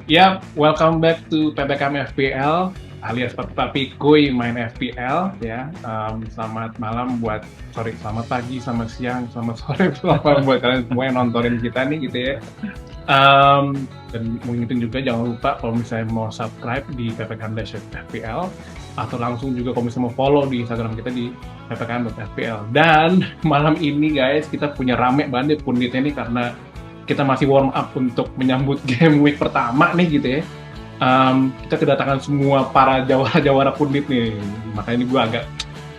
Ya, welcome back to PPKM FPL alias Papi Kuy main FPL ya. Selamat malam selamat pagi, selamat siang, selamat sore, selamat buat kalian semua yang nontonin kita nih gitu ya. Dan mengingetin juga jangan lupa kalau misalnya mau subscribe di ppkm-fpl atau langsung juga kalau misalnya mau follow di Instagram kita di ppkm.fpl. Dan malam ini guys kita punya rame banget punditnya nih karena kita masih warm up untuk menyambut game week pertama nih gitu ya. Kita kedatangan semua para jawara-jawara pundit nih. Makanya ini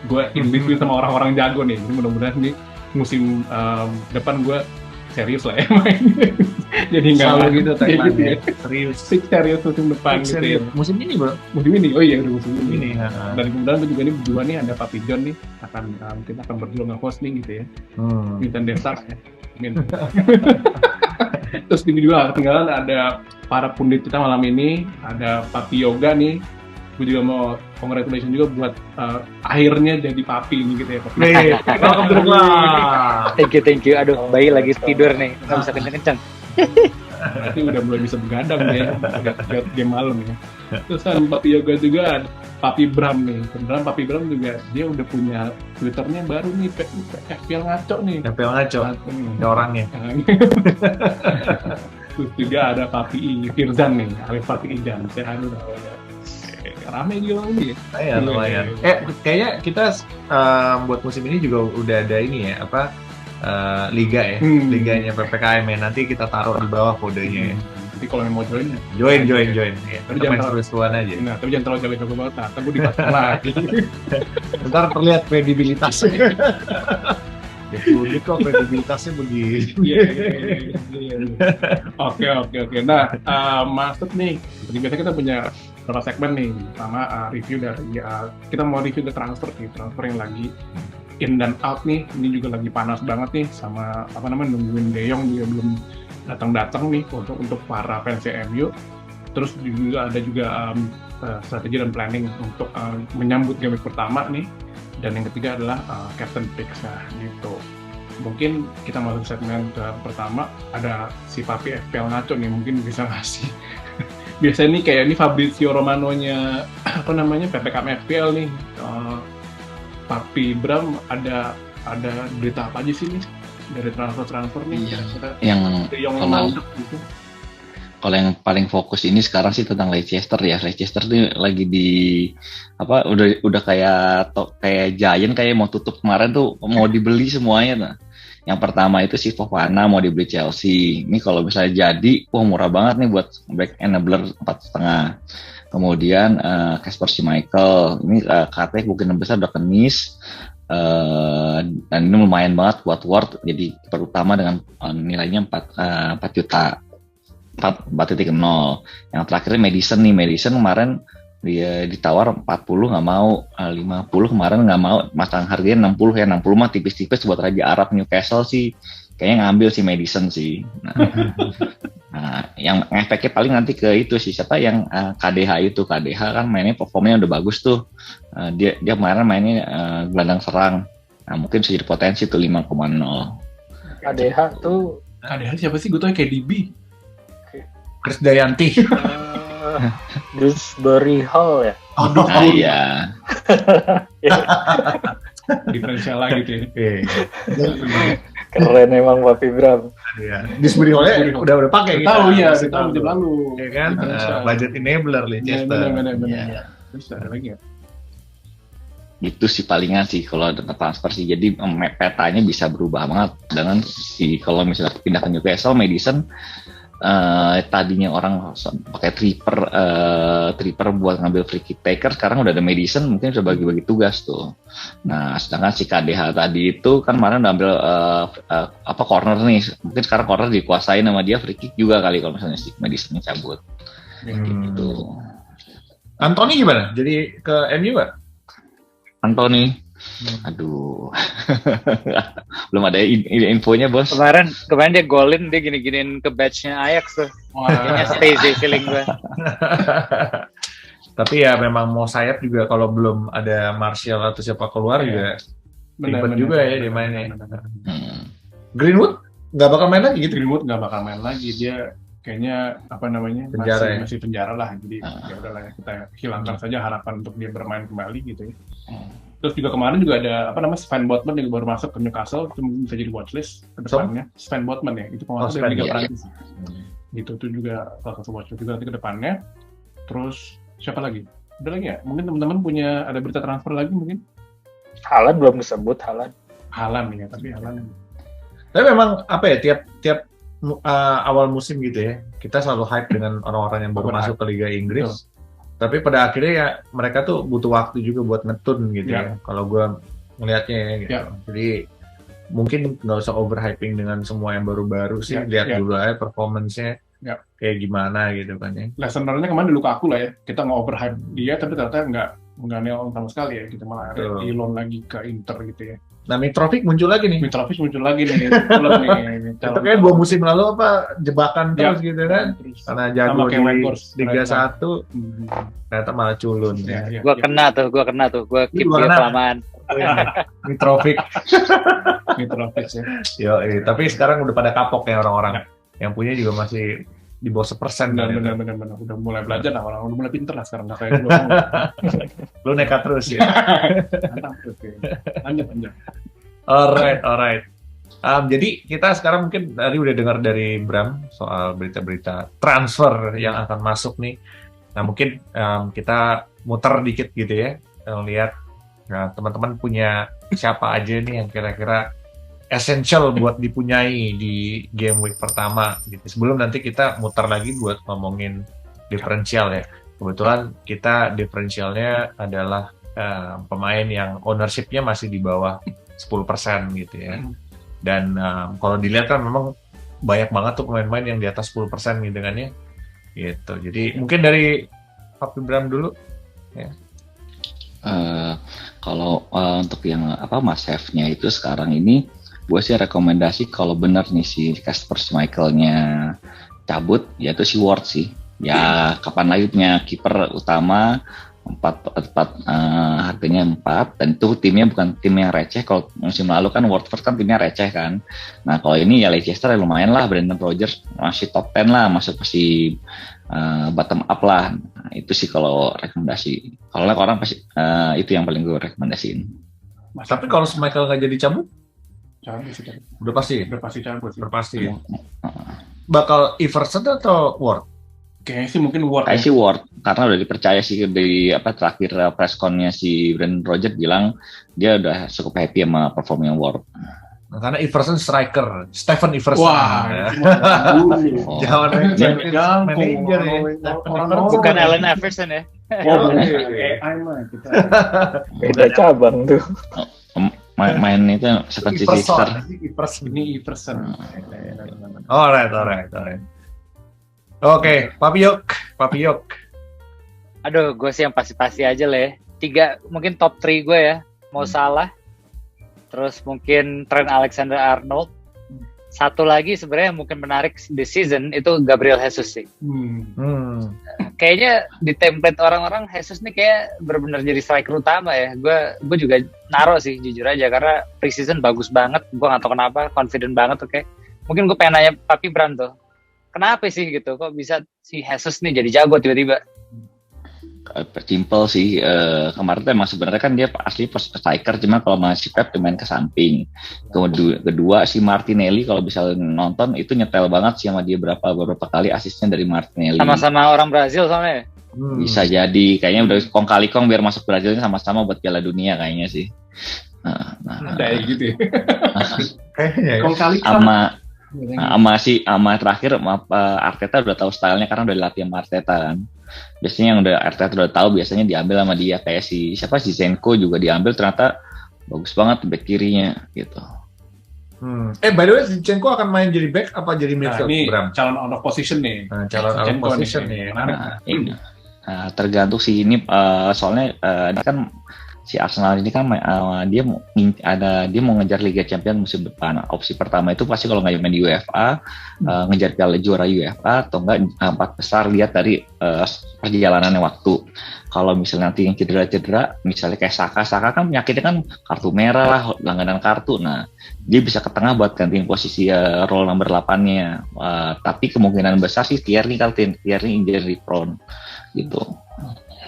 gue in between sama orang-orang jago nih. Jadi mudah-mudahan nih musim depan gue serius lah ya mainnya. Jadi nggak selalu gitu tagline gitu ya. serius. Serius musim depan gitu ya. Musim ini bro. Musim ini, oh iya udah musim ini. Ini. Dan kemudian juga ini berdua nih ada Papi John nih kita akan berdua nge-host nih gitu ya. Minta Desar ya. Terus di juga ketinggalan ada para pundit kita malam ini, ada Papi Yoga nih. Gue juga mau congratulations juga buat akhirnya jadi papi nih gitu ya. Papi. Thank you. Aduh, bayi lagi tidur nih, nggak bisa kenceng-kenceng. Berarti udah mulai bisa begadang ya, udah game malam ya. Terus kan Papi Yoga juga ada Papi Bram nih. Kebetulan Papi Bram juga dia udah punya Twitternya baru nih, FPL Ngaco nih. FPL Ngaco, ada orangnya. Terus juga ada Papi Firzan nih, alias Papi Ijan. Saya udah rame juga nih. Iya lumayan. Kayaknya kita buat musim ini juga udah ada ini ya liga ya, liganya PPKM ya. Nanti kita taruh di bawah kodenya ya. Jadi kalau yang mau join Ya, tapi kita main jangan seru-seruan aja. Nah, tapi jangan terlalu jago-jago banget. Nah, tapi dipasang lagi. Ntar terlihat kredibilitasnya. Ya sulit kok kredibilitasnya begini. Iya. Oke. Nah, masuk nih. Seperti biasa kita punya beberapa segmen nih. Pertama review dari kita mau review the transfer yang lagi in dan out nih. Ini juga lagi panas banget nih sama nungguin De Jong juga belum datang nih untuk para fans MU. Terus juga ada strategi dan planning untuk menyambut game pertama nih. Dan yang ketiga adalah Captain Picks. Nah, gitu. Mungkin kita masuk segmen pertama, ada si Papi FPL Ngaco nih, mungkin bisa ngasih. Biasanya nih kayak ini Fabrizio Romano-nya PPKM FPL nih. Papi Bram ada berita apa aja sih nih dari transfer nih? Iya. Kalau yang paling fokus ini sekarang sih tentang Leicester ya. Leicester tuh lagi udah kayak Giant kayak mau tutup kemarin tuh mau dibeli semuanya. Nah, yang pertama itu si Fofana mau dibeli Chelsea. Ini kalau misalnya jadi, murah banget nih buat back enabler 4,5. Kemudian Kasper Schmeichel ini katanya mungkin besar udah ke Nice. Dan ini lumayan banget buat Ward, jadi kiper utama dengan nilainya 4 juta 4.0. Yang terakhirnya Madison kemarin dia ditawar 40 nggak mau, 50 kemarin nggak mau, masang harganya 60 ya. 60 mah tipis-tipis buat Raja Arab. Newcastle sih kayaknya ngambil si Madison sih. Nah, yang efeknya paling nanti ke itu sih, siapa yang KDH kan mainnya performanya udah bagus tuh. Dia kemarin mainnya gelandang serang. Nah, mungkin bisa jadi potensi tuh 5,0. KDH siapa sih? Gue tau KDB. Chris Dayanti. Dewsbury Hall ya? Iya. Diferensial lagi gitu ya. Keren emang Papi Bram. Iya. Dewsbury Hall udah pakai. Tahu ya, tahun lalu. Ya kan? Budget enabler Leicester. Benar. Terus ada lagi ya? Itu sih palingan sih kalau ada transfer sih. Jadi petanya bisa berubah banget dengan kalau misalnya pindah ke Newcastle, Madison tadinya orang pakai tripper buat ngambil free kick taker, sekarang udah ada Madison, mungkin bisa bagi-bagi tugas tuh. Nah, sedangkan si KDH tadi itu kan kemarin udah ambil corner nih, mungkin sekarang corner dikuasain sama dia, free kick juga kali kalau misalnya si Madison cabut. Gitu. Anthony gimana? Jadi ke MU nggak? Anthony, aduh, belum ada infonya bos. Kemarin dia golin, dia gini-giniin ke badge-nya Ajax tuh. Kayaknya stay sih feeling gue. Tapi ya memang mau sayap juga kalau belum ada Martial atau siapa keluar juga ribet juga ya dia mainnya. Greenwood nggak bakal main lagi gitu. Greenwood nggak bakal main lagi, dia kayaknya apa namanya Penjara masih penjara lah, jadi ya udahlah ya, kita hilangkan saja harapan untuk dia bermain kembali gitu ya. Terus juga kemarin juga ada apa namanya Sven Botman yang baru masuk ke Newcastle, itu mungkin bisa jadi watchlist ke depannya. Sven Botman ya, itu pemain dari Liga Prancis. Gitu itu juga salah satu watchlist juga nanti ke depannya. Terus siapa lagi? Ada lagi ya? Mungkin teman-teman punya ada berita transfer lagi mungkin? Haaland belum disebut, Haaland Ya, tapi Haaland. Tapi memang apa ya tiap awal musim gitu ya, kita selalu hype dengan orang-orang yang baru masuk ke Liga Inggris. Betul. Tapi pada akhirnya ya mereka tuh butuh waktu juga buat ngetun gitu ya. Kalau gue ngelihatnya ya gitu. Jadi mungkin nggak usah overhyping dengan semua yang baru-baru sih. Lihat dulu aja performance-nya kayak gimana gitu kan ya. Sebenarnya kemarin di Lukaku lah ya. Kita nggak overhype dia, tapi ternyata nggak nail sama sekali ya. Kita malah di loan lagi ke Inter gitu ya. Nah, Mitrovic muncul lagi nih. Itu kayak 2 musim lalu apa jebakan terus gitu kan. Karena jago di Liga 1 ternyata malah culun. Gua kena tuh. Gua keep dia kelamaan. Mitrovic ya. Yo, tapi sekarang udah pada kapok ya orang-orang. Yang punya juga masih di bawah 1%. Benar. Udah mulai belajar lah, orang udah mulai pinter lah sekarang, nggak kayak dulu. Lu nekat terus ya. Mantap, oke. Lanjut. Alright. Jadi kita sekarang mungkin tadi udah dengar dari Bram soal berita-berita transfer yang akan masuk nih. Nah mungkin kita muter dikit gitu ya, lihat teman-teman punya siapa aja nih yang kira-kira essential buat dipunyai di game week pertama gitu. Sebelum nanti kita muter lagi buat ngomongin diferensial ya. Kebetulan kita diferensialnya adalah pemain yang ownership-nya masih di bawah 10% gitu ya. Dan kalau dilihat kan memang banyak banget tuh pemain-pemain yang di atas 10% gitu kan ya. Gitu. Jadi mungkin dari Papi Bram dulu ya. Kalau untuk yang must have-nya itu sekarang ini gue sih rekomendasi kalau benar nih si Kasper Schmeichel-nya cabut, yaitu si Ward sih. Ya kapan lagi punya kiper utama 4 harganya 4, dan itu timnya bukan tim yang receh. Kalau musim lalu kan Watford kan timnya receh kan. Nah kalau ini ya Leicester ya lumayan lah, Brendan Rodgers masih top 10 lah, masuk pasti bottom up lah. Nah, itu sih kalau rekomendasi. Kalau orang pasti itu yang paling gue rekomendasiin. Tapi kalau Schmeichel nggak jadi cabut? Cabut sih. Udah pasti cabut sih. Berpasti ya. Bakal Everson atau Ward? Kayaknya sih mungkin Ward. Kayak sih Ward, karena udah dipercaya sih di terakhir press con-nya si Brendan Rodgers bilang dia udah cukup happy sama performanya Ward. Karena Everson striker, Stephen Everson. Wah, jangan manajer ya. Bukan Allen Iverson ya. AI mah kita. Beda cabang tuh. Main itu seperti Sixer. Ini Iverson. Alright. Oke, Papi Yok. Aduh, gue sih yang pasti-pasti aja lah ya. 3 mungkin top 3 gue ya. Mau Salah, terus mungkin Trent Alexander-Arnold. Satu lagi sebenarnya mungkin menarik di season itu Gabriel Jesus sih. Kayaknya di template orang-orang Jesus nih kayak benar-benar jadi striker utama ya. Gue juga naruh sih jujur aja karena preseason bagus banget. Gue nggak tahu kenapa, confident banget tuh kayak. Mungkin gue pengen nanya Papi Bram tuh. Kenapa sih gitu? Kok bisa si Jesus nih jadi jago tiba-tiba? Simple sih, kemarin tuh emang sebenarnya kan dia asli striker, cuma kalau masih Pep dia main ke samping. Kedua si Martinelli kalau bisa nonton itu nyetel banget sih sama dia beberapa kali asisnya dari Martinelli. Sama-sama orang Brazil soalnya. Bisa jadi, kayaknya udah kong kali kong biar masuk Brazilnya sama-sama buat Piala Dunia kayaknya sih. Kayak gitu ya. Kong kali sama terakhir Arteta udah tahu stylenya karena udah dilatih sama Arteta kan. Biasanya yang udah Arteta udah tahu biasanya diambil sama dia, kayak si Zenko juga diambil, ternyata bagus banget back kirinya gitu. By the way, Zenko akan main jadi back apa jadi midfield? Ini calon out of position nih. Calon out of position nih. Tergantung sih ini soalnya ini kan si Arsenal ini kan dia mau ngejar Liga Champions musim depan. Opsi pertama itu pasti kalau nggak main di UEFA, ngejar Piala Juara UEFA atau enggak 4 besar, lihat dari perjalanannya waktu. Kalau misalnya nanti yang cedera, misalnya kayak Saka kan penyakitnya kan kartu merah lah, langganan kartu. Nah, dia bisa ke tengah buat gantiin posisi role number 8-nya. Tapi kemungkinan besar sih Tierney injury prone gitu.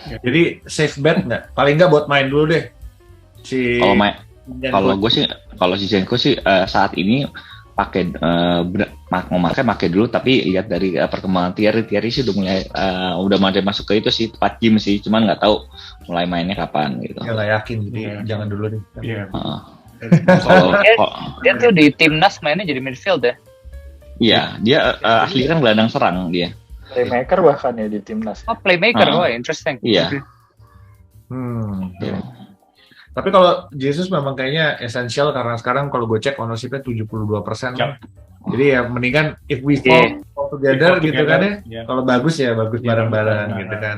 Jadi safe bet nggak? Paling nggak buat main dulu deh. Kalau gue sih, kalau si Zinchenko sih saat ini pakai pakai dulu, tapi lihat dari perkembangan Thierry sih udah mulai masuk ke itu sih, tempat gym sih, cuman nggak tahu mulai mainnya kapan gitu. Ya nggak yakin, jadi jangan dulu deh. Iya. Dia tuh di timnas mainnya jadi midfield ya. Iya, dia asli kan gelandang serang dia. Playmaker bahkan ya di timnas. Oh, playmaker, interesting. Iya. Ya. Tapi kalau Jesus memang kayaknya esensial karena sekarang kalau gue cek ownership-nya 72%. Yep. Jadi ya mendingan if we fall together gitu kan ya. Kalau bagus ya bagus bareng-bareng gitu kan.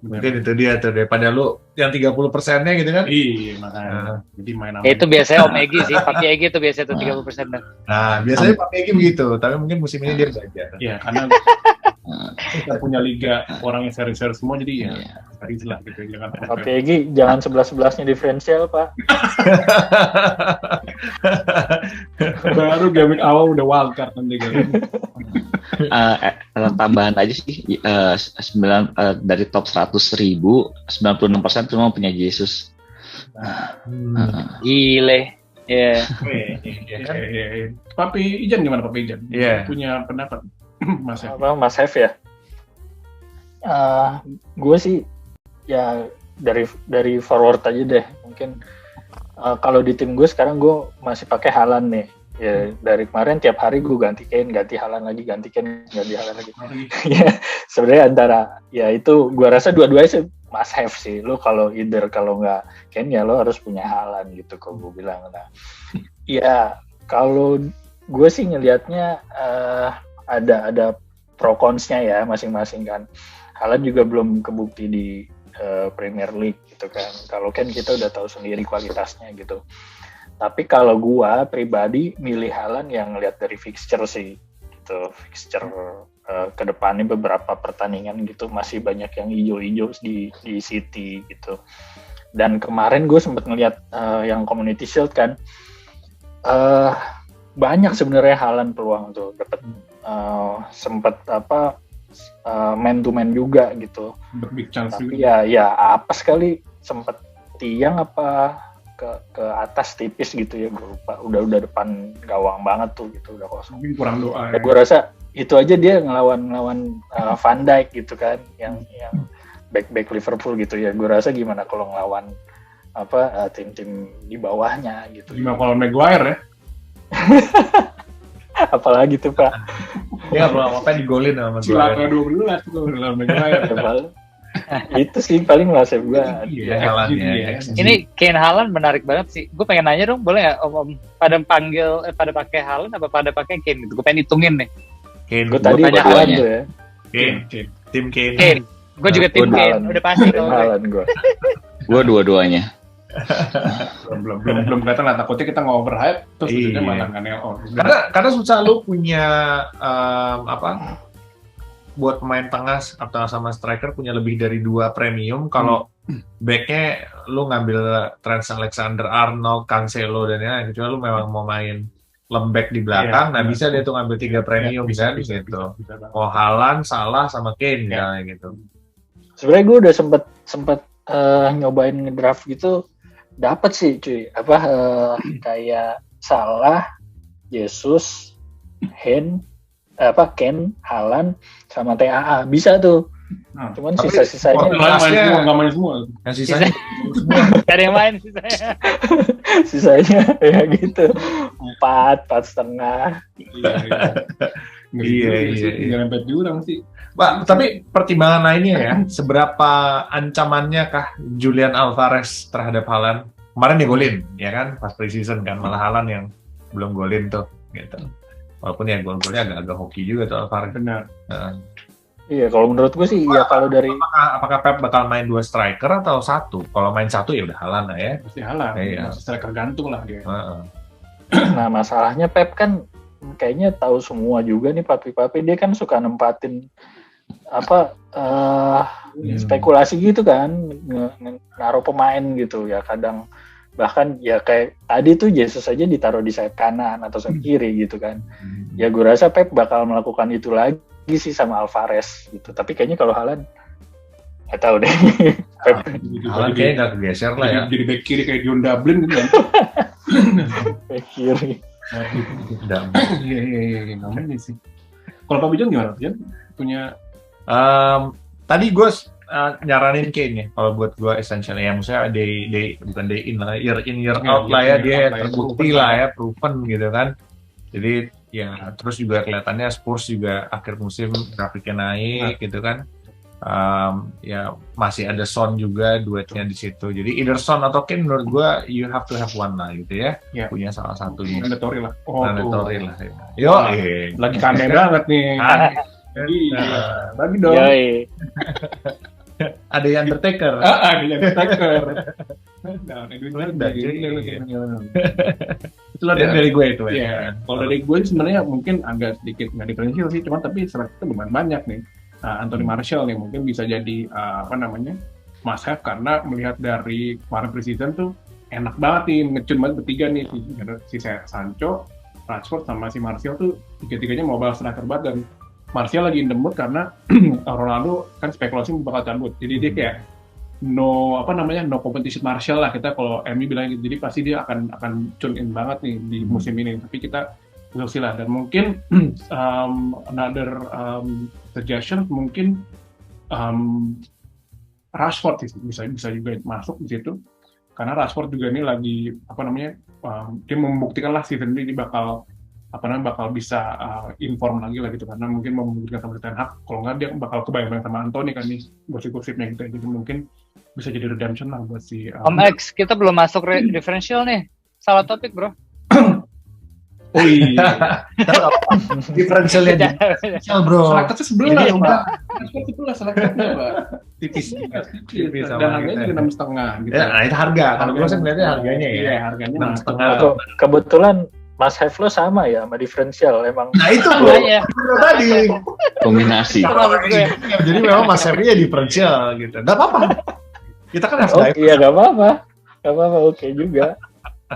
Mungkin itu dia tuh daripada lu yang 30%-nya gitu kan. Iya, makanya. Jadi main sama. Itu biasanya Om Egi sih, Papi Egi itu biasanya tuh 30%. Nah, biasanya Pak Egi begitu, tapi mungkin musim ini dia belajar. Iya, karena kita punya liga orang yang seri-seri semua, jadi ya serius lah gitu. Jangan Pak Egi jangan 11-11-nya diferensial, Pak. Baru game awal udah wildcard nanti gitu. Tambahan aja sih, dari top 100.000 96% cuma punya Jesus. Gile. Iya. Papi Ijan gimana Papi Ijan? Iya. Punya pendapat Mas F? Apa Mas Hef ya? Gue sih ya dari forward aja deh. Mungkin kalau di tim gue sekarang gue masih pakai Haaland nih. Ya dari kemarin tiap hari gue ganti Haaland lagi, ganti Haaland lagi. Ya sebenarnya antara ya itu gue rasa dua-duanya sih must have sih. Lo kalau nggak Kane ya lo harus punya Haaland gitu kalau gue bilang. Nah, ya kalau gue sih ngelihatnya ada pro cons-nya ya masing-masing kan. Haaland juga belum kebukti di Premier League gitu kan. Kalau kan kita udah tahu sendiri kualitasnya gitu. Tapi kalau gua pribadi milih Haaland yang ngelihat dari fixture sih. Gitu. Fixture ke depannya beberapa pertandingan gitu masih banyak yang hijau-hijau di City gitu. Dan kemarin gue sempat ngelihat yang Community Shield kan banyak sebenarnya Haaland peluang tuh dapat sempat man to man juga gitu. Big chance tapi juga. ya apa sekali sempat tiang apa ke atas tipis gitu ya, gue lupa. Udah depan gawang banget tuh gitu, udah kosong. Mungkin kurang doa. Ya, gue rasa itu aja dia ngelawan Van Dijk gitu kan, yang back Liverpool gitu ya. Gue rasa gimana kalau ngelawan tim-tim di bawahnya gitu. Gimana kalau Maguire ya? Apalagi tuh Pak. Dia nggak perlu apa-apa digolin sama Cilaka Maguire. 12 tuh kalau Maguire. Itu sih paling masih gue. Iya, Haaland ya. Ini Kane Haaland menarik banget sih. Gue pengen nanya dong, boleh nggak Om pada pakai Haaland apa pada pakai Kane gitu? Gue pengen hitungin nih. Kane. Gue tadi tanya Haaland tuh ya. Kane. Tim Kane. Kane. Gue juga tim Kane. Udah pasti kalau Haaland gue. Gue dua-duanya. belum kelihatan lah, takutnya kita nge-overhype terus ujungnya malah nggak nail on. Karena susah lu punya buat pemain tengah atau sama striker punya lebih dari 2 premium kalau backnya lu ngambil Trent Alexander-Arnold, Cancelo dan ya kecuali lu memang mau main lembek di belakang, bisa dia tuh ngambil 3 premium kan gitu. Oh Haaland, Salah sama Kane misalnya gitu. Sebenarnya gue udah sempet nyobain ngedraft gitu, dapat sih cuy kayak Salah, Jesus, Kane, Haaland sama TAA bisa tuh. Cuman sisa-sisanya nggak main semua. Yang sisanya Gak ada yang main sisanya. sisanya ya gitu 4,5. Iya. Jangan bet jurang sih. Pak, tapi pertimbangan lainnya ya, seberapa ancamannya kah Julian Alvarez terhadap Haaland? Kemarin dia golin, ya kan, pas pre-season kan, malah Haaland yang belum golin tuh, gitu. Walaupun ya gol-golnya agak-agak hoki juga tuh Alvarez. Benar. Iya, kalau menurut gue sih ya kalau dari Apakah Pep bakal main 2 striker atau satu? Kalau main satu ya udah Haaland lah ya. Pasti Haaland, Iya. striker gantung lah dia. Heeh. nah masalahnya Pep kan kayaknya tahu semua juga nih papi-papi, dia kan suka nempatin apa spekulasi gitu kan, naruh pemain gitu ya, kadang bahkan ya kayak tadi tuh Jesus aja ditaruh di sayap kanan atau sayap kiri gitu kan. Ya gue rasa Pep bakal melakukan itu lagi sih sama Alvarez gitu, tapi kayaknya kalau Haaland nggak tahu deh. Pep Haaland kayaknya nggak kegeser lah ya. Jadi back kiri kayak John Dublin gitu kan. back kiri. Udah. Iya, namanya sih. Kalau Pak Bijan gimana? Bijan punya Tadi gue nyaranin Kane ya, kalau buat gue essential ya, maksudnya bukan day in lah, year in year out lah ya, dia terbukti lah ya, proven gitu kan. Jadi ya terus juga kelihatannya Spurs juga akhir musim grafiknya naik gitu kan. Ya masih ada Son juga duetnya di situ. Jadi either Son atau Kane menurut gue you have to have one lah gitu ya. Punya salah satunya. mandatory lah. Mandatory lah. Yo, lagi kandai banget nih. Bagi dong. Yoi. Ada yang Undertaker. Ada yang striker. Itulah dari gue itu. Iya. Kalau dari gue sebenarnya mungkin agak sedikit nggak diferensial sih, cuma tapi seraknya lumayan banyak nih. Anthony Martial nih mungkin bisa jadi must have, karena melihat dari kemarin preseason tuh enak banget nih, ngecun banget bertiga nih, si Sancho, Rashford sama si Martial tuh tiga-tiganya mobile striker banget, dan Martial lagi in the mood karena Ronaldo kan spekulasi bakal cabut, jadi dia kayak no competition Martial lah, kita kalau MU bilang gitu. Jadi pasti dia akan tune in banget nih di musim ini, tapi kita we'll lah. Dan mungkin another suggestion mungkin Rashford sih bisa juga masuk di situ, karena Rashford juga ini lagi dia membuktikan lah season ini bakal bisa inform lagi lah gitu, karena mungkin mau membuktikan sama Ten Hag, kalau nggak dia bakal kebayang sama Anthony kan nih gosip-gosipnya gitu. Jadi mungkin bisa jadi redemption lah buat si Om X, kita belum masuk differential nih, salah topik bro. Oh iya. Differentialnya differential bro. Selektornya sebelah ya udah. Sebelah selektornya Pak. Tipis. Dan harganya juga 6,5 gitu. Ya, nah itu harga. Kalau gue sih melihatnya harganya ya. Iya, harganya 6,5. Kebetulan Mas Have lo sama ya sama differential emang. Nah itu bro. Tadi Kombinasi. Jadi memang Mas Have ya differential gitu. Gak apa-apa. Kita kan harus iya gak apa-apa. Gak apa-apa, oke juga.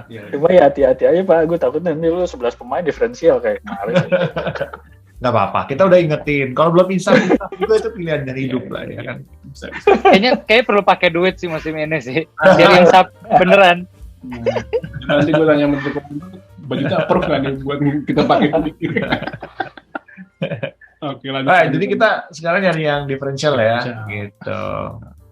Cuma ya hati-hati aja Pak, gue takut nanti lu 11 pemain diferensial kayak kemarin. Gak apa-apa, kita udah ingetin. Kalau belum insaf juga itu pilihan dari hidup lah ya kan. Kayaknya perlu pakai duit sih musim ini sih. Biar insaf beneran. Nanti gue tanya menteri budgetnya approve nggak nih buat kita pakai duit. Oke lanjut. Jadi kita sekarang nyari yang diferensial ya, gitu.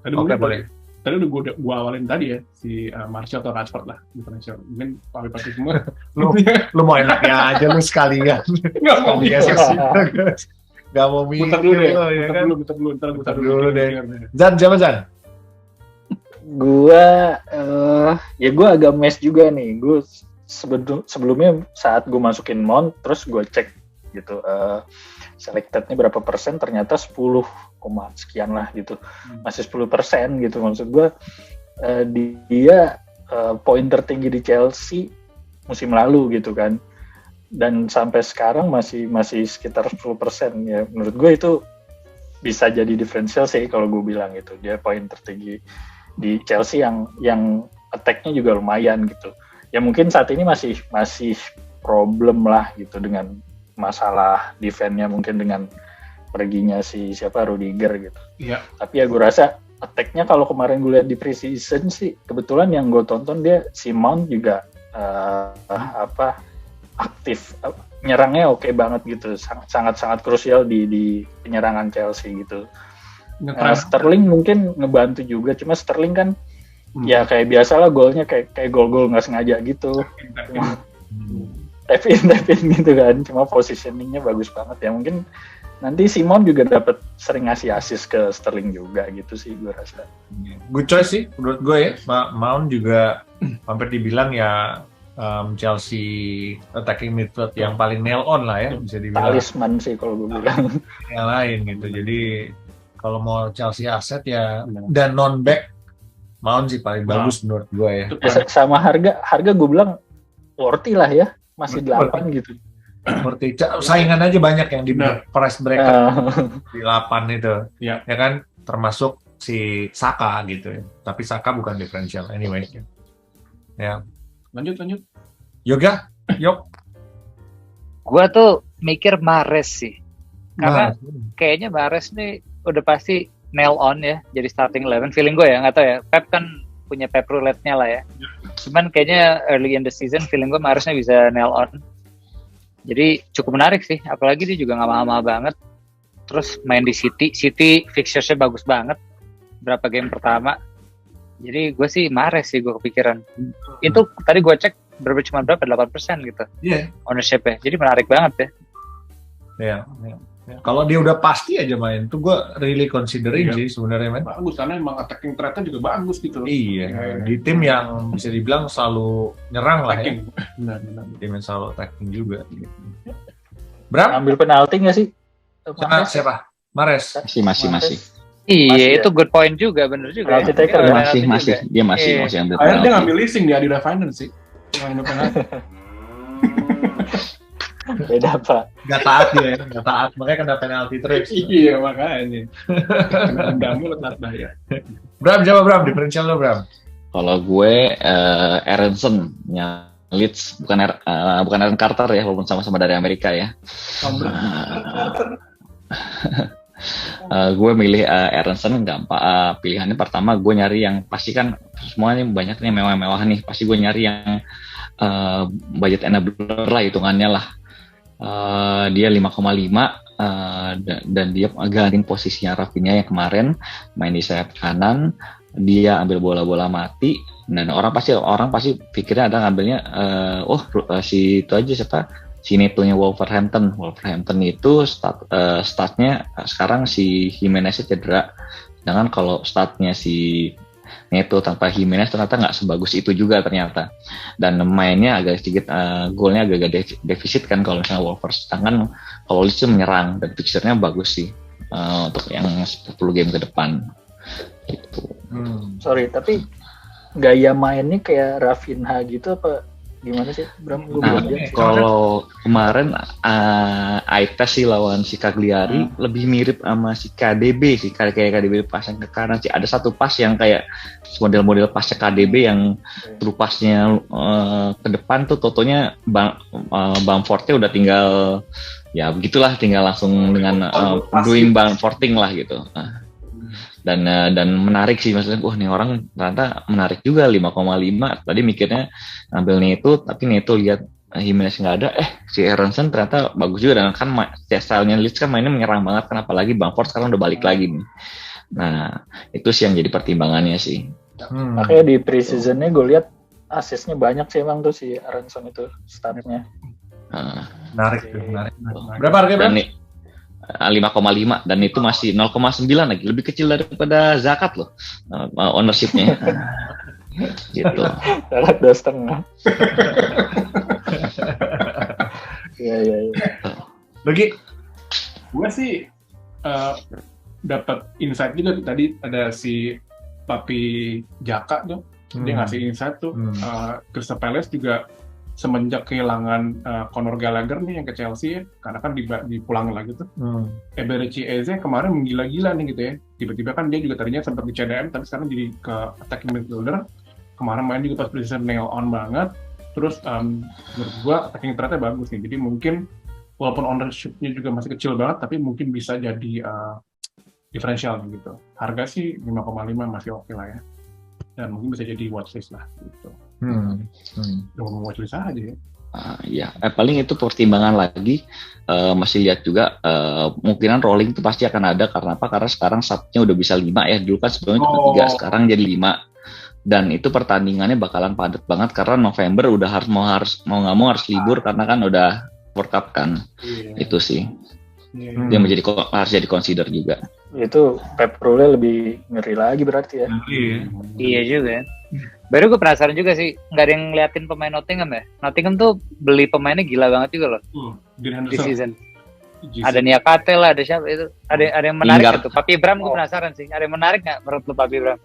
Oke boleh. Tadi udah gue awalin tadi ya, si Martial atau Rashford lah, differential. Mungkin papi-papi semua. lu mau enaknya aja lu sekalian. Nggak mau mikir. Gak mau mikir. Muter dulu deh. Muter dulu deh. Zan, siapa Zan? Gua agak mes juga nih. Gue sebelumnya saat gue masukin Mount, terus gue cek gitu. Selectednya berapa persen, ternyata 10, sekian lah gitu, masih 10% gitu. Maksud gue dia poin tertinggi di Chelsea musim lalu gitu kan, dan sampai sekarang masih sekitar 10% ya. Menurut gue itu bisa jadi diferensial sih kalau gue bilang gitu. Dia poin tertinggi di Chelsea yang attack-nya juga lumayan gitu. Ya mungkin saat ini masih problem lah gitu dengan masalah defense-nya, mungkin dengan perginya si Rudiger gitu. Iya. Tapi ya gue rasa attack-nya kalau kemarin gue lihat di preseason sih, kebetulan yang gue tonton dia si Mount juga aktif, nyerangnya oke banget gitu, sangat krusial di penyerangan Chelsea gitu. Sterling mungkin ngebantu juga, cuma Sterling kan ya kayak biasalah golnya kayak gol-gol nggak sengaja gitu. Tap in gitu kan, cuma positioningnya bagus banget ya. Mungkin nanti Simon juga dapat sering ngasih assist ke Sterling juga gitu sih gue rasa. Good choice sih menurut gue ya. Mount juga hampir dibilang ya Chelsea attacking midfield yang paling nail on lah ya, bisa dibilang. Talisman sih kalau gue bilang. Yang lain gitu. Jadi kalau mau Chelsea aset ya dan non back Mount sih paling bagus menurut gue ya. Ya, sama harga gue bilang worthy lah ya, masih 8 gitu. Seperti saingan aja banyak yang di price bracket di 8 itu. Ya kan, termasuk si Saka gitu ya. Tapi Saka bukan differential anyway. Ya. Lanjut. Yoga, Gua tuh mikir Mahrez sih. Karena kayaknya Mahrez nih udah pasti nail on ya, jadi starting 11. Feeling gue ya, nggak tahu ya. Pep kan punya Pep roulette-nya lah ya. Cuman kayaknya early in the season feeling gue Mahreznya bisa nail on. Jadi cukup menarik sih, apalagi dia juga nggak mahal-mahal banget. Terus main di City fixtures-nya bagus banget. Berapa game pertama. Jadi gue sih Mahrez sih gue kepikiran. Itu tadi gue cek cuma berapa 8% gitu. Iya. Ownership-nya. Jadi menarik banget ya. Iya. Kalau dia udah pasti aja main, tuh gue really considering sih sebenarnya, man. Bagus, karena emang attacking threat-nya juga bagus gitu. Iya. Di tim yang bisa dibilang selalu nyerang lah ya. Benar. Tim yang selalu attacking juga. Bram? Ambil penalti nggak sih? Siapa? Mahrez. Masih. Iya, itu good point juga, bener juga. Penalti taker masih. Dia masih ambil Akhirnya dia penalti. ngambil leasing di Adidas Finance sih. Ngambil penalti. Beda Pak. Gak taat dia ya, gak taat. Makanya kena penalti terus. Iya, makanya. Dendamnya lo telat bayar. Bram, coba Bram, differential lo Bram. Kalau gue Aronson nya Leeds, bukan Aaron Carter ya, walaupun sama-sama dari Amerika ya. Gue milih Aronson, gampang. Pilihannya pertama gue nyari yang pasti kan semuanya banyaknya mewah-mewah nih. Pasti gue nyari yang budget enabler lah hitungannya lah. Dia 5,5 dan dia gantiin posisinya Rafinha yang kemarin main di sayap kanan. Dia ambil bola-bola mati dan orang pasti pikirnya ada ngambilnya si itu aja siapa, si Neto-nya Wolverhampton itu statnya sekarang si Jimenez cedera, sedangkan kalau statnya si Neto tanpa Jimenez ternyata nggak sebagus itu juga ternyata, dan mainnya agak sedikit golnya agak defisit kan kalau misalnya Wolves, sedangkan kalau Leeds menyerang dan fixture-nya bagus sih untuk yang 10 game ke depan gitu. Sorry, tapi gaya mainnya kayak Rafinha gitu apa gimana sih, Bram? Kalau kemarin eye test sih lawan si Cagliari lebih mirip sama si KDB sih, kayak KDB pasang ke kanan sih. Ada satu pas yang kayak model-model pasnya KDB yang true pasnya ke depan tuh totonya Bamfordnya udah tinggal ya begitulah, tinggal langsung dengan doing Bamfording lah gitu. Dan menarik sih, maksudnya nih orang ternyata menarik juga 5,5. Tadi mikirnya ngambil Neto, tapi Neto lihat Jimenez nggak ada, si Aronson ternyata bagus juga, dan kan stylenya Leeds kan mainnya menyerang banget kan, apalagi Bamford sekarang udah balik lagi nih. Nah itu sih yang jadi pertimbangannya sih. Makanya di pre-seasonnya gue lihat asisnya banyak sih emang tuh si Aronson itu statnya. Menarik. Berapa harganya Bram? 5,5 dan itu masih 0,9 lagi, lebih kecil daripada zakat loh ownership-nya. Gitu. Zakat 2,5. Iya. Bagi gue sih dapat insight juga tadi, ada si Papi Jaka tuh, dia ngasih insight tuh. Crystal Palace juga semenjak kehilangan Conor Gallagher nih yang ke Chelsea ya, karena kan dipulangin lagi tuh. Eberechi Eze kemarin menggila-gila nih gitu ya. Tiba-tiba kan dia juga tadinya sempat di CDM, tapi sekarang jadi ke attacking midfielder. Kemarin main juga pas precision nail on banget. Terus menurut gua attacking threat-nya bagus nih. Jadi mungkin walaupun ownership-nya juga masih kecil banget, tapi mungkin bisa jadi differential gitu. Harga sih 5,5 masih oke lah ya. Dan mungkin bisa jadi watchlist lah gitu. Ngomong watchlist aja ya. Ya, paling itu pertimbangan lagi. Masih lihat juga kemungkinan rolling itu pasti akan ada, karena apa? Karena sekarang statnya udah bisa 5 ya. Dulu kan sebelumnya cuma 3, sekarang jadi 5. Dan itu pertandingannya bakalan padat banget karena November udah harus mau nggak mau harus libur karena kan udah World Cup kan. Itu sih. Dia harus jadi consider juga. Itu Pep Rule lebih ngeri lagi berarti ya. Iya juga. Baru gue penasaran juga sih, nggak ada yang ngeliatin pemain Nottingham ya? Nottingham tuh beli pemainnya gila banget juga loh Dean di Henderson. season. Ada Niakate lah, ada siapa itu? Ada yang menarik Lingard. nggak tuh? Papi Bram gue penasaran sih. Ada yang menarik nggak menurut lu Papi Bram?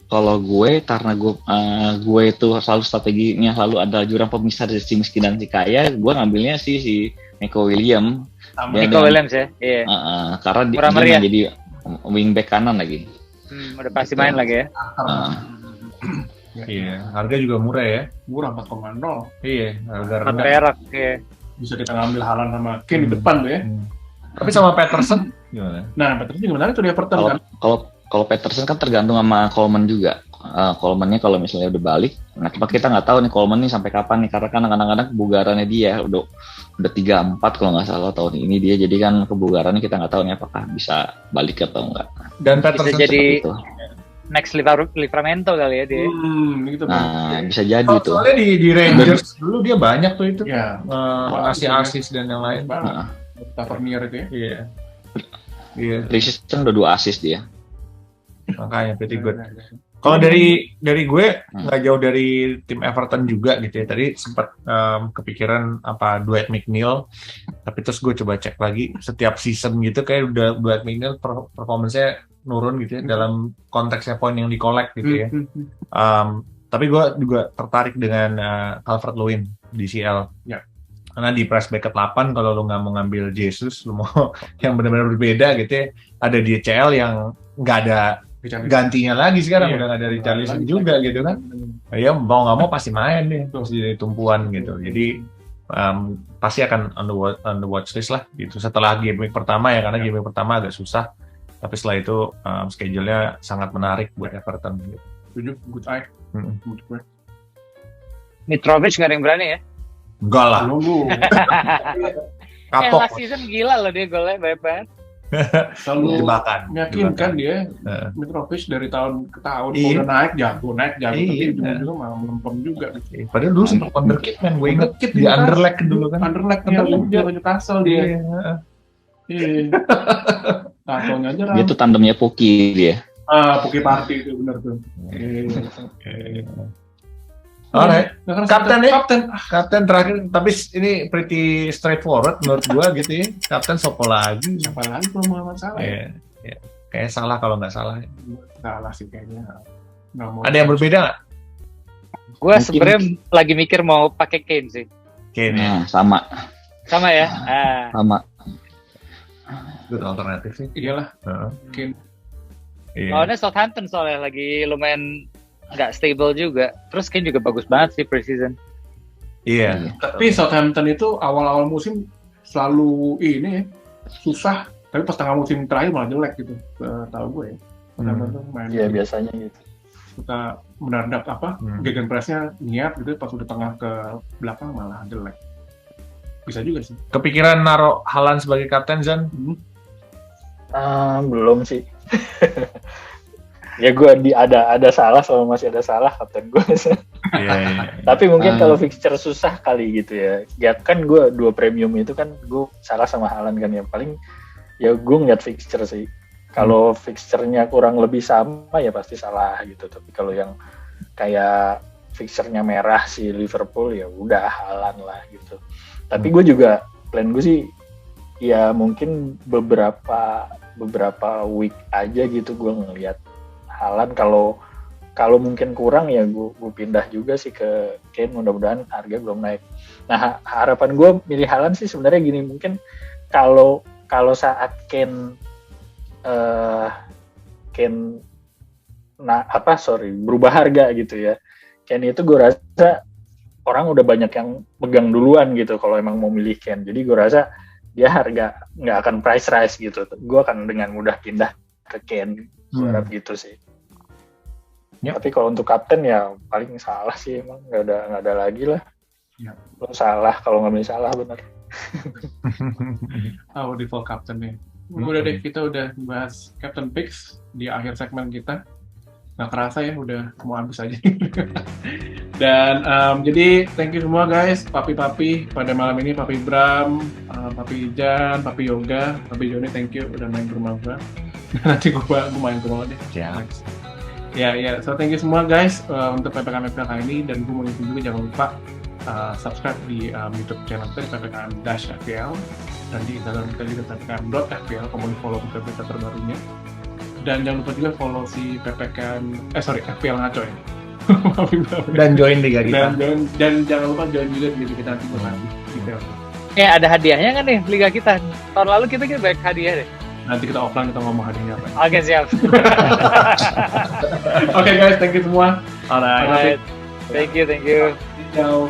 Kalau gue, karena gue itu selalu strateginya selalu ada jurang pemisah dari si miskin dan si kaya, gue ngambilnya si Nico Williams. Sama Dia Nico dengan- Williams ya? Iya. Karena Murah dia meriah. jadi wingback kanan lagi. Udah pasti main lagi ya. Uh, Iya, harga juga murah ya. murah 4,0. Iya, harga 4 rendah. perak ya. Bisa kita ngambil Haaland sama Kane di depan tuh ya. Tapi sama Patterson gimana? Nah, Peterson juga menarik tuh di Everton Kalau kan. kalau Patterson kan tergantung sama Coleman juga. Coleman-nya kalau misalnya udah balik, nah cuma kita nggak tahu nih Coleman nih sampai kapan nih, karena kan kadang-kadang kebugarannya dia udah 3-4 kalau nggak salah tahun ini dia, jadi kan kebugarannya kita nggak tahu nih apakah bisa balik atau enggak. Dan Patterson Bisa jadi Gitu. next Livramento kali ya dia. Gitu. Nah, bisa jadi tuh. soalnya di Rangers dulu dia banyak tuh itu. Ya, Asis dan yang lain. banget. Nah, Tavernier itu ya. Iya. Iya, Christensen udah 2 assist dia. makanya pretty good. Kalau dari gue nggak jauh dari tim Everton juga gitu ya. Tadi sempat kepikiran apa Dwight McNeil, tapi terus gue coba cek lagi setiap season gitu kayak udah Dwight McNeil performance-nya nurun gitu ya dalam konteksnya poin yang di-collect gitu ya. Tapi gue juga tertarik dengan Calvert-Lewin di CL. Ya. Karena di press back ke-8 kalau lu nggak mau ngambil Jesus, lu mau yang benar-benar berbeda gitu ya. Ada di CL yang nggak ada gantinya lagi sekarang, Iya. udah nggak ada Richarlison juga gitu kan. Ya mau nggak mau pasti main deh, terus jadi tumpuan gitu. Jadi pasti akan on the watch list lah gitu. Setelah game week pertama ya, karena game week pertama agak susah. Tapi setelah itu schedule-nya sangat menarik buat Everton. Gitu. Setuju, good eye. Good eye. Mitrovic nggak ada yang berani ya? Enggak lah, Nunggu. kapok, last season gila loh dia golnya banyak banget. Selalu jebakan. meyakinkan dia. Heeh. Mitrovic dari tahun ke tahun Iya. udah naik jago, tapi Iya. ujung-ujungnya malah melempem juga. Padahal dulu sempat wonderkid man, gue inget Wonderkid di Anderlecht dulu kan. Underleg-nya dia Newcastle dia. Iya. Iya. Tatonya aja Dia tuh tandemnya Puki dia. Puki Party itu benar tuh. Alright. Nah, karena Kapten ya? Kapten. Kapten terakhir, tapi ini pretty straightforward menurut gua gitu ya. Kapten sopo lagi? Siapa lagi kalau Muhammad Salah? Iya, iya. Kayaknya salah kalau nggak salah. Salah sih kayaknya. Nggak mau. Ada yang berbeda nggak? Gue Mungkin- sebenarnya lagi mikir mau pakai Kane sih. Kayaknya Nah, sama Sama ya. good alternatif sih. Iyalah, Heeh. mungkin Iya. Lawannya Southampton soalnya lagi lumayan nggak stable juga. Terus Kane juga bagus banget sih preseason. Iya. tapi Southampton itu awal-awal musim selalu ini ya, susah, tapi pas tengah musim terakhir malah jelek gitu. Tahu gue ya. Southampton tuh main Iya biasanya gitu. suka mendadak gegen pressnya niat gitu, pas udah tengah ke belakang malah jelek. Bisa juga sih. Kepikiran naruh Haaland sebagai kapten, Zan? Belum sih. Ya gue ada salah, selalu masih ada salah kapten gue. Iya. Tapi mungkin kalau fixture susah kali gitu ya. Ya kan gue 2 premium itu kan gue salah sama Haaland kan ya. Paling ya gue ngeliat fixture sih. Kalau fixture-nya kurang lebih sama ya pasti salah gitu. Tapi kalau yang kayak fixture-nya merah si Liverpool ya udah Haaland lah gitu. Tapi gue juga plan gue sih ya mungkin beberapa week aja gitu gue ngeliat Haaland. Kalau mungkin kurang ya gue pindah juga sih ke Kane, mudah-mudahan harga belum naik. Nah harapan gue milih Haaland sih sebenarnya gini, mungkin kalau saat Kane berubah harga gitu ya, Kane itu gue rasa orang udah banyak yang pegang duluan gitu kalau emang mau milih Kane. Jadi gue rasa dia harga nggak akan price rise gitu. Gue akan dengan mudah pindah ke Kane. Gue harap gitu sih. Yep. Tapi kalau untuk kapten ya paling salah sih, emang nggak ada lagi lah. Yep. Lo salah kalau nggak milih salah benar. Default captain nih. Udah deh, kita udah bahas Captain Picks di akhir segmen kita. Nggak kerasa ya, udah mau habis aja. Dan jadi thank you semua guys, papi-papi pada malam ini, Papi Bram, Papi Jan, Papi Yoga, Papi Joni, thank you udah main ke rumah gue. Nanti gue main ke rumah deh. Ya. Ya, so thank you semua guys untuk PPKM FPL kali ini, dan gue mau ingetin juga jangan lupa subscribe di YouTube channel kita di ppkm-fpl, dan di Instagram kita juga ppkm.fpl, kemudian follow berita terbarunya, dan jangan lupa juga follow si FPL ngaco ya. Dan join Liga kita. Dan jangan lupa join juga di Liga kita nanti buat detail. Ada hadiahnya kan nih Liga kita? Tahun lalu kita banyak hadiah deh. Nanti kita offline kita ngomong hadiahnya apa. Oke, siap. Oke guys, thank you semua. Alright. Thank you. Ciao.